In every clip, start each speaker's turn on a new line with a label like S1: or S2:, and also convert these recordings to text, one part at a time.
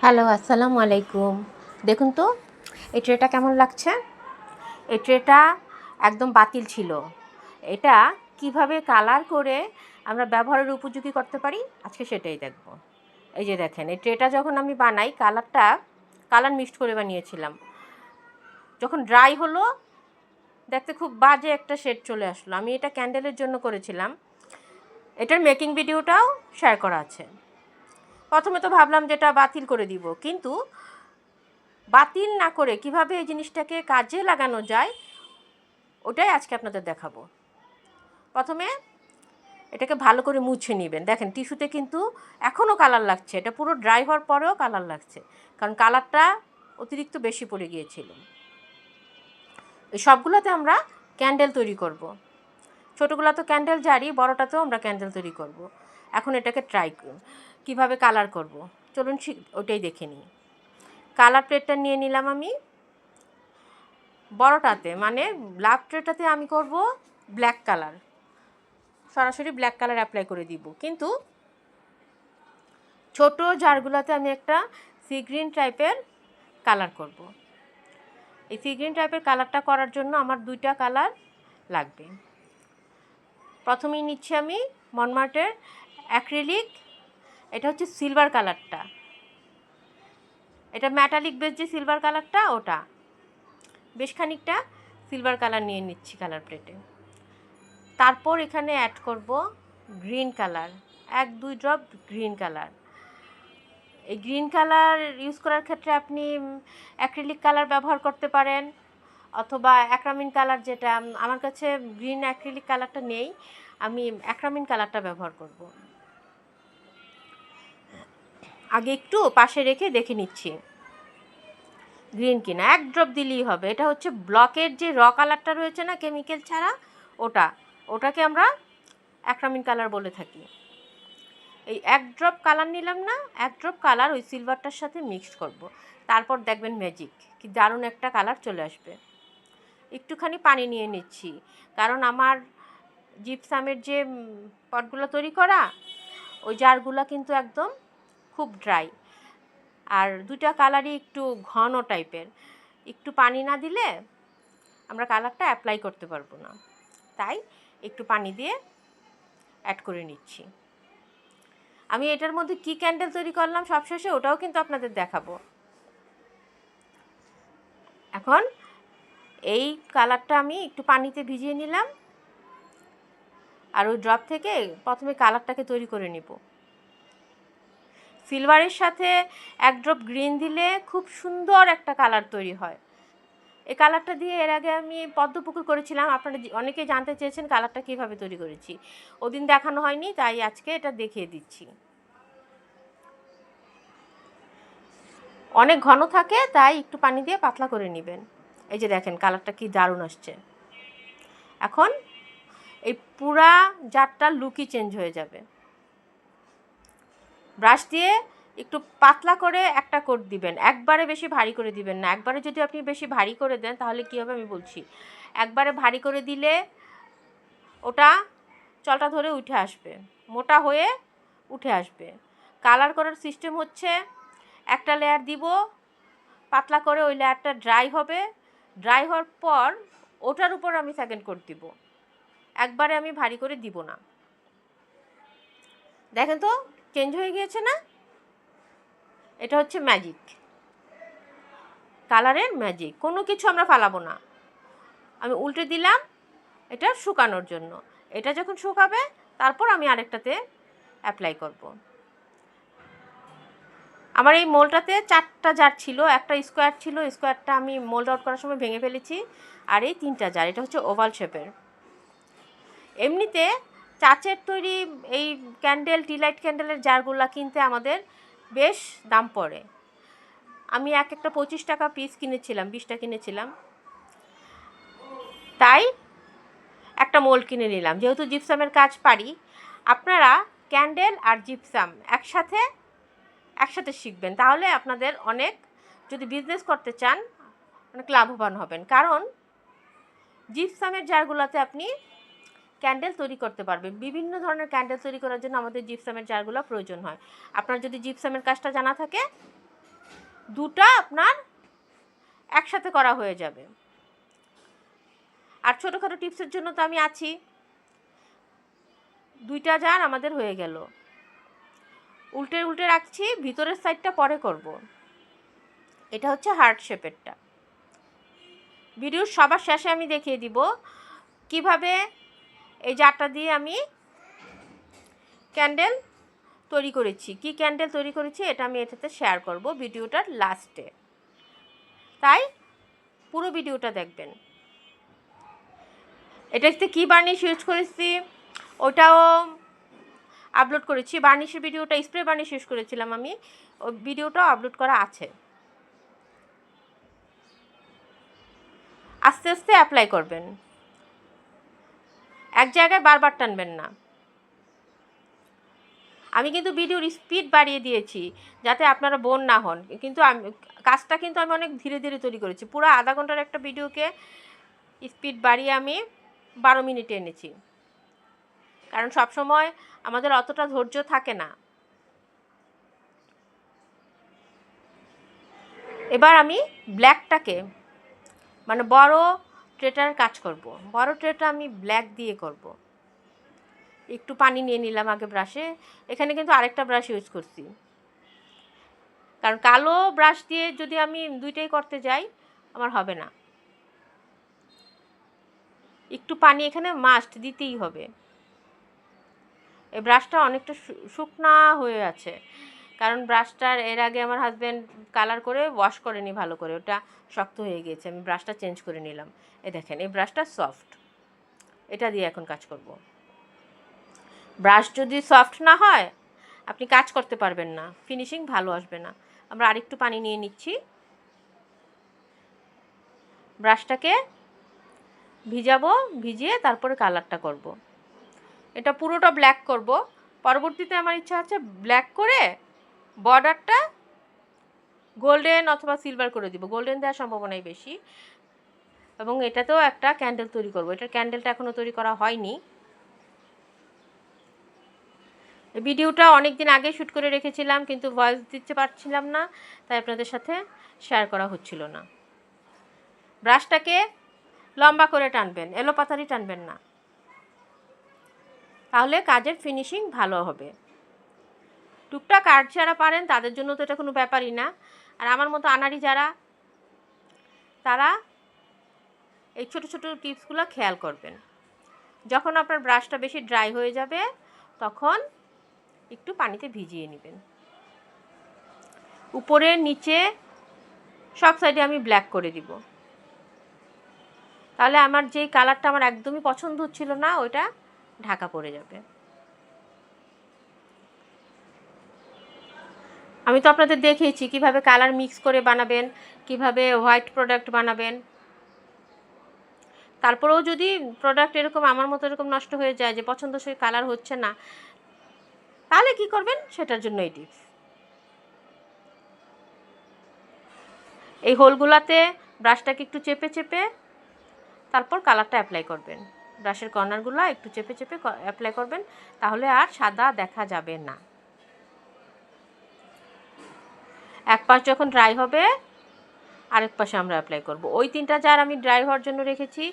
S1: Hello, আসসালামু আলাইকুম। দেখুন তো এই ট্রেটা কেমন লাগছে। এই ট্রেটা একদম বাতিল ছিল। এটা কিভাবে কালার করে আমরা ব্যবহারের উপযোগী করতে পারি আজকে সেটাই দেখব। এই যে দেখেন, এই ট্রেটা যখন আমি বানাই কালার মিক্সড করে বানিয়েছিলাম। যখন ড্রাই হলো দেখতে খুব বাজে একটা শেড চলে আসলো। আমি এটা ক্যান্ডেলের জন্য করেছিলাম। এটার মেকিং ভিডিওটাও শেয়ার করা আছে। প্রথমে তো ভাবলাম যে এটা বাতিল করে দিব, কিন্তু বাতিল না করে কিভাবে এই জিনিসটাকে কাজে লাগানো যায় ওটাই আজকে আপনাদের দেখাবো। প্রথমে এটাকে ভালো করে মুছে নেবেন। দেখেন টিস্যুতে কিন্তু এখনও কালার লাগছে, এটা পুরো ড্রাই হওয়ার পরেও কালার লাগছে, কারণ কালারটা অতিরিক্ত বেশি পড়ে গিয়েছিল। এই সবগুলোতে আমরা ক্যান্ডেল তৈরি করব। ছোটোগুলো তো ক্যান্ডেল জারি, বড়টাতেও আমরা ক্যান্ডেল তৈরি করব। এখন এটাকে কীভাবে কালার করব চলুন ওটাই দেখে নিই। কালার প্লেটটা নিয়ে নিলাম আমি। বড়টাতে মানে লাভ ট্রেটাতে আমি করব ব্ল্যাক কালার, সরাসরি ব্ল্যাক কালার অ্যাপ্লাই করে দিব। কিন্তু ছোট জারগুলোতে আমি একটা সি গ্রিন টাইপের কালার করব। এই সি গ্রিন টাইপের কালারটা করার জন্য আমার দুইটা কালার লাগবে। প্রথমেই নিচ্ছি আমি মনমার্টের অ্যাক্রিলিক, এটা হচ্ছে সিলভার কালারটা, এটা মেটালিক বেস যে সিলভার কালারটা, ওটা বেশ খানিকটা সিলভার কালার নিয়ে নিচ্ছি কালার প্লেটে। তারপর এখানে অ্যাড করব green colour, 1-2 drop green colour. এই গ্রিন কালার ইউজ করার ক্ষেত্রে আপনি অ্যাক্রিলিক কালার ব্যবহার করতে পারেন, অথবা অ্যাক্রামিন কালার, যেটা আমার কাছে গ্রিন অ্যাক্রিলিক কালারটা নেই, আমি অ্যাক্রামিন কালারটা ব্যবহার করব। আগে একটু পাশে রেখে দেখে নিচ্ছি গ্রিন কিনা। 1 ড্রপ দিলেই হবে। এটা হচ্ছে ব্লকের যে কালারটা রয়েছে না, কেমিক্যাল ছাড়া, ওটাকে আমরা অ্যাক্রামিন কালার বলে থাকি। এই 1 ড্রপ কালার নিলাম না, 1 ড্রপ কালার ওই সিলভারটার সাথে মিক্সড করব। তারপর দেখবেন ম্যাজিক, কি দারুণ একটা কালার চলে আসবে। একটুখানি পানি নিয়ে নিচ্ছি, কারণ আমার জিপসামের যে পটগুলো তৈরি করা, ওই জারগুলো কিন্তু একদম খুব ড্রাই, আর দুটা কালারই একটু ঘন টাইপের। একটু পানি না দিলে আমরা কালারটা অ্যাপ্লাই করতে পারবো না, তাই একটু পানি দিয়ে অ্যাড করে নিচ্ছি। আমি এটার মধ্যে কি ক্যান্ডেল তৈরি করলাম সবশেষে ওটাও কিন্তু আপনাদের দেখাবো। এখন এই কালারটা আমি একটু পানিতে ভিজিয়ে নিলাম, আর ওই ড্রপ থেকে প্রথমে কালারটাকে তৈরি করে নিব। সিলভারের সাথে 1 ড্রপ গ্রিন দিলে খুব সুন্দর একটা কালার তৈরি হয়। এই কালারটা দিয়ে এর আগে আমি পদ্মপুকুর করেছিলাম, আপনারা অনেকেই জানতে চেয়েছেন কালারটা কীভাবে তৈরি করেছি। ওদিন দেখানো হয়নি, তাই আজকে এটা দেখিয়ে দিচ্ছি। অনেক ঘন থাকে, তাই একটু পানি দিয়ে পাতলা করে নেবেন। এই যে দেখেন কালারটা কি দারুণ আসছে। এখন এই পুরা জারটা লুকই চেঞ্জ হয়ে যাবে। ব্রাশ দিয়ে একটু পাতলা করে একটা কোট দিবেন, একবারে বেশি ভারী করে দিবেন না। একবারে যদি আপনি বেশি ভারী করে দেন তাহলে কী হবে আমি বলছি। একবারে ভারী করে দিলে ওটা চলটা ধরে উঠে আসবে, মোটা হয়ে উঠে আসবে। কালার করার সিস্টেম হচ্ছে, একটা লেয়ার দিব পাতলা করে, ওই লেয়ারটা ড্রাই হবে, ড্রাই হওয়ার পর ওটার উপর আমি সেকেন্ড কোট দিব। একবারে আমি ভারী করে দিব না। দেখেন তো চেঞ্জ হয়ে গিয়েছে না? এটা হচ্ছে ম্যাজিক, কালারের ম্যাজিক। কোনো কিছু আমরা ফালাবো না। আমি উল্টে দিলাম এটা শুকানোর জন্য। এটা যখন শুকাবে তারপর আমি আরেকটাতে অ্যাপ্লাই করব। আমার এই মোলটাতে 4টা জার ছিল, একটা স্কোয়ার ছিল, স্কোয়ারটা আমি মোল্ড আউট করার সময় ভেঙে ফেলেছি। আর এই 3টা জার, এটা হচ্ছে ওভাল শেপের। এমনিতে চাচের তৈরি এই ক্যান্ডেল, টিলাইট ক্যান্ডেলের জারগুলো কিনতে আমাদের বেশ দাম পড়ে। আমি একটা 25 টাকা পিস কিনেছিলাম, 20টা কিনেছিলাম, তাই একটা মোল্ড কিনে নিলাম। যেহেতু জিপসামের কাজ পারি, আপনারা ক্যান্ডেল আর জিপসাম একসাথে শিখবেন, তাহলে আপনাদের অনেক, যদি বিজনেস করতে চান অনেক লাভবান হবেন। কারণ জিপসামের জারগুলোতে আপনি ক্যান্ডেল তৈরি করতে পারবেন। বিভিন্ন ধরনের ক্যান্ডেল তৈরি করার জন্য আমাদের জিপসামের জারগুলো প্রয়োজন হয়। আপনার যদি জিপসামের কাজটা জানা থাকে দুটা আপনার একসাথে করা হয়ে যাবে। আর ছোটোখাটো টিপসের জন্য তো আমি আছি। 2টা জার আমাদের হয়ে গেল। উল্টে উল্টে রাখছি, ভিতরের সাইডটা পরে করব। এটা হচ্ছে হার্ট শেপেরটা। ভিডিওর সবার শেষে আমি দেখিয়ে দিব কিভাবে এই জারটা দিয়ে আমি ক্যান্ডেল তৈরি করেছি। কি ক্যান্ডেল তৈরি করেছি এটা আমি এটাতে শেয়ার করব ভিডিওটার লাস্টে, তাই পুরো ভিডিওটা দেখবেন। এটাতে কি বার্নিশ ইউজ করেছি ওটাও আপলোড করেছি। বার্নিশের ভিডিওটা স্প্রে বার্নিশ ইউজ করেছিলাম আমি, ওই ভিডিওটাও আপলোড করা আছে। আস্তে আস্তে অ্যাপ্লাই করবেন, এক জায়গায় বারবার টানবেন না। আমি কিন্তু ভিডিওর স্পিড বাড়িয়ে দিয়েছি যাতে আপনারা বোর না হন, কিন্তু কাজটা কিন্তু আমি অনেক ধীরে ধীরে তৈরি করেছি। পুরো আধা ঘন্টার একটা ভিডিওকে স্পিড বাড়িয়ে আমি 12 মিনিটে এনেছি, কারণ সবসময় আমাদের অতটা ধৈর্য থাকে না। এবার আমি ব্ল্যাকটাকে মানে বড় ট্রেটার কাজ করব। বড় ট্রেটা আমি ব্ল্যাক দিয়ে করব। একটু পানি নিয়ে নিলাম আগে ব্রাশে। এখানে কিন্তু আরেকটা ব্রাশ ইউজ করছি, কারণ কালো ব্রাশ দিয়ে যদি আমি দুইটাই করতে যাই আমার হবে না। একটু পানি এখানে মাস্ট দিতেই হবে। এই ব্রাশটা অনেকটা শুকনা হয়ে আছে, কারণ ব্রাশটার এর আগে আমার হাজব্যান্ড কালার করে ওয়াশ করেনি ভালো করে, ওটা শক্ত হয়ে গিয়েছে। আমি ব্রাশটা চেঞ্জ করে নিলাম। দেখেন এই ব্রাশটা সফট, এটা দিয়ে এখন কাজ করব। ব্রাশ যদি সফট না হয় আপনি কাজ করতে পারবেন না, ফিনিশিং ভালো আসবে না। আমরা আরেকটু পানি নিয়ে নিচ্ছি, ব্রাশটাকে ভিজাবো, ভিজিয়ে তারপরে কালারটা করব। এটা পুরোটা ব্ল্যাক করব। পরবর্তীতে আমার ইচ্ছা আছে ব্ল্যাক করে বর্ডারটা গোল্ডেন অথবা সিলভার করে দিব। গোল্ডেন দেওয়ার সম্ভাবনাই বেশি। এবং এটাতেও একটা ক্যান্ডেল তৈরি করব। এটার ক্যান্ডেলটা এখনও তৈরি করা হয়নি। ভিডিওটা অনেক দিন আগে শ্যুট করে রেখেছিলাম, কিন্তু ভয়েস দিতে পারছিলাম না, তাই আপনাদের সাথে শেয়ার করা হচ্ছিল না। ব্রাশটাকে লম্বা করে টানবেন, এলোপাতাড়ি টানবেন না, তাহলে কাজের ফিনিশিং ভালো হবে। টুকটাক আর্ট যারা পারেন তাদের জন্য তো এটা কোনো ব্যাপারই না। আর আমার মতো আনাড়ি যারা, তারা এই ছোটো ছোটো টিপসগুলো খেয়াল করবেন। যখন আপনার ব্রাশটা বেশি ড্রাই হয়ে যাবে তখন একটু পানিতে ভিজিয়ে নেবেন। উপরে নিচে সব সাইডে আমি ব্ল্যাক করে দিব, তাহলে আমার যেই কালারটা আমার একদমই পছন্দ হচ্ছিল না ওইটা ঢাকা পড়ে যাবে। আমি তো আপনাদের দেখিয়েছি কিভাবে কালার মিক্স করে বানাবেন, কিভাবে হোয়াইট প্রোডাক্ট বানাবেন। তারপরেও যদি প্রোডাক্ট এরকম আমার মতো এরকম নষ্ট হয়ে যায় যে পছন্দসই কালার হচ্ছে না, তাহলে কি করবেন সেটার জন্য এই টিপস। এই হোলগুলাতে ব্রাশটাকে একটু চেপে চেপে তারপর কালারটা অ্যাপ্লাই করবেন। ব্রাশের কর্নারগুলো একটু চেপে চেপে অ্যাপ্লাই করবেন, তাহলে আর সাদা দেখা যাবে না। এক পাশ যখন ড্রাই হবে আরেক পাশে আমরা অ্যাপ্লাই করব। ওই 3টা জার আমি ড্রাই হওয়ার জন্য রেখেছি,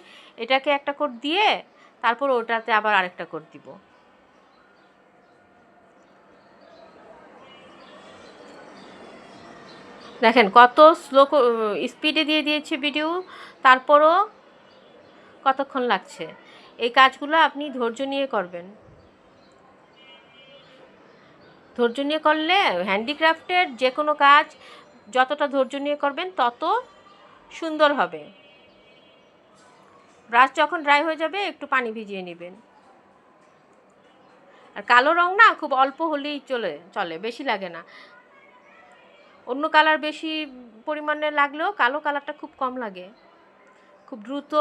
S1: এটাকে একটা কোট দিয়ে তারপর ওটাতে আবার আরেকটা কোট দিব। দেখেন কত স্লো স্পিডে দিয়ে দিয়েছি ভিডিও, তারপরও কতক্ষণ লাগছে। এই কাজগুলো আপনি ধৈর্য নিয়ে করবেন। ধৈর্য নিয়ে করলে হ্যান্ডিক্রাফটের যে কোনো কাজ যতটা ধৈর্য নিয়ে করবেন তত সুন্দর হবে। ব্রাশ যখন ড্রাই হয়ে যাবে একটু পানি ভিজিয়ে নেবেন। আর কালো রং না খুব অল্প হলেই চলে, বেশি লাগে না। অন্য কালার বেশি পরিমাণে লাগলেও কালো কালারটা খুব কম লাগে, খুব দ্রুত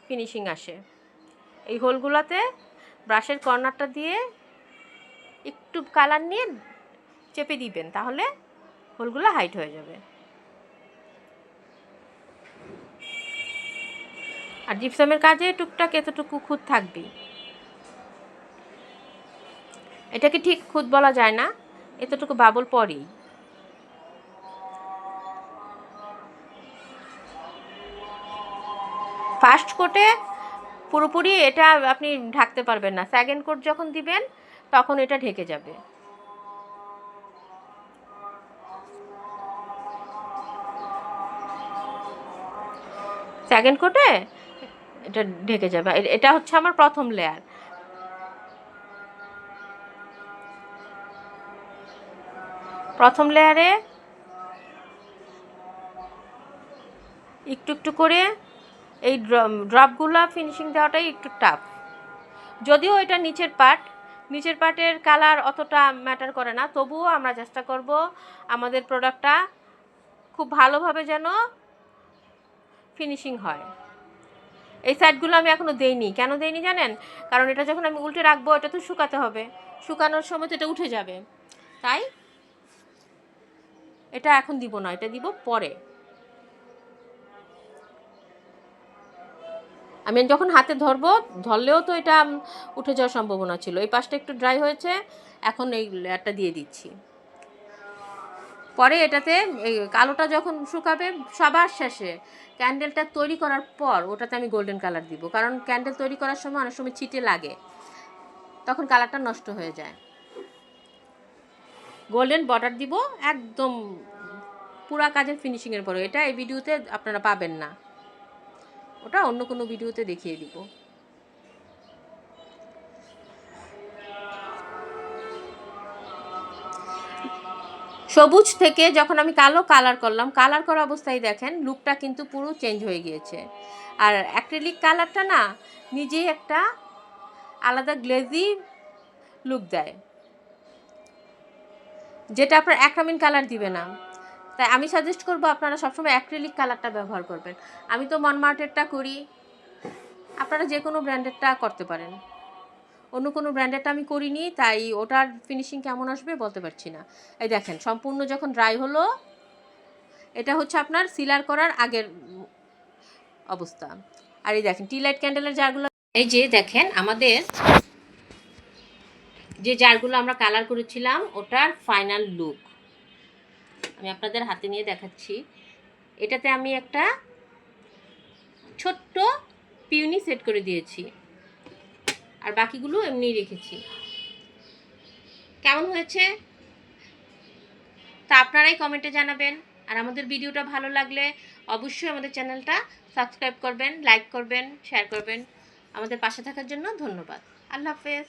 S1: ফিনিশিং আসে। এই হোলগুলোতে ব্রাশের কর্নারটা দিয়ে একটু কালার নিয়ে চেপে দিবেন, তাহলে হোলগুলো হাইট হয়ে যাবে। আর জিপসামের কাজে টুকটাক এতটুকু খুঁত থাকবেই। এটাকে ঠিক খুঁত বলা যায় না, এতটুকু বাবল পরেই। ফার্স্ট কোটে পুরোপুরি এটা আপনি ঢাকতে পারবেন না, সেকেন্ড কোট যখন দিবেন তখন এটা ঢেকে যাবে। সেকেন্ড কোটে এটা ঢেকে যাবে। এটা হচ্ছে আমার প্রথম লেয়ার। প্রথম লেয়ারে একটু একটু করে এই ড্রপগুলো ফিনিশিং দেওয়াটাই একটু টাফ। যদিও এটা নিচের পার্টের কালার অতটা ম্যাটার করে না, তবুও আমরা চেষ্টা করব আমাদের প্রোডাক্টটা খুব ভালোভাবে যেন ফিনিশিং হয়। এই সাইডগুলো আমি এখনও দেইনি। কেন দেইনি জানেন? কারণ এটা যখন আমি উল্টে রাখবো এটা তো শুকাতে হবে, শুকানোর সময় তো এটা উঠে যাবে, তাই এটা এখন দিব না, এটা দিব পরে। আমি যখন হাতে ধরলেও তো এটা উঠে যাওয়ার সম্ভাবনা ছিল। এই পাশটা একটু ড্রাই হয়েছে, এখন এই লেয়ারটা দিয়ে দিচ্ছি। পরে এটাতে এই কালোটা যখন শুকাবে সবার শেষে ক্যান্ডেলটা তৈরি করার পর ওটাতে আমি গোল্ডেন কালার দিব, কারণ ক্যান্ডেল তৈরি করার সময় অনেক সময় ছিটে লাগে, তখন কালারটা নষ্ট হয়ে যায়। গোল্ডেন বর্ডার দিব একদম পুরা কাজের ফিনিশিংয়ের পরে। এটা এই ভিডিওতে আপনারা পাবেন না, ওটা অন্য কোনো ভিডিওতে দেখিয়ে দিব। সবুজ থেকে যখন আমি কালার করলাম, কালার করা অবস্থায় দেখেন লুকটা কিন্তু পুরো চেঞ্জ হয়ে গিয়েছে। আর অ্যাক্রিলিক কালারটা না নিজেই একটা আলাদা গ্লেজি লুক দেয়, যেটা আপনার অ্যাক্রামিন কালার দিবে না। তাই আমি সাজেস্ট করব আপনারা সবসময় অ্যাক্রিলিক কালারটা ব্যবহার করবেন। আমি তো মনমার্টেরটা করি, আপনারা যে কোনো ব্র্যান্ডেরটা করতে পারেন। অন্য কোনো ব্র্যান্ডেরটা আমি করিনি, তাই ওটার ফিনিশিং কেমন আসবে বলতে পারছি না। এই দেখেন সম্পূর্ণ যখন ড্রাই হলো, এটা হচ্ছে আপনার সিলার করার আগের অবস্থা। আর এই দেখেন টি লাইট ক্যান্ডেলের জারগুলো, এই যে দেখেন আমাদের যে জারগুলো আমরা কালার করেছিলাম ওটার ফাইনাল লুক আমি আপনাদের হাতে নিয়ে দেখাচ্ছি। এটাতে আমি একটা ছোট্ট পিউনি সেট করে দিয়েছি, আর বাকিগুলো এমনিই রেখেছি। কেমন হয়েছে তা আপনারাই কমেন্টে জানাবেন। আর আমাদের ভিডিওটা ভালো লাগলে অবশ্যই আমাদের চ্যানেলটা সাবস্ক্রাইব করবেন, লাইক করবেন, শেয়ার করবেন। আমাদের পাশে থাকার জন্য ধন্যবাদ। আল্লাহ হাফেজ।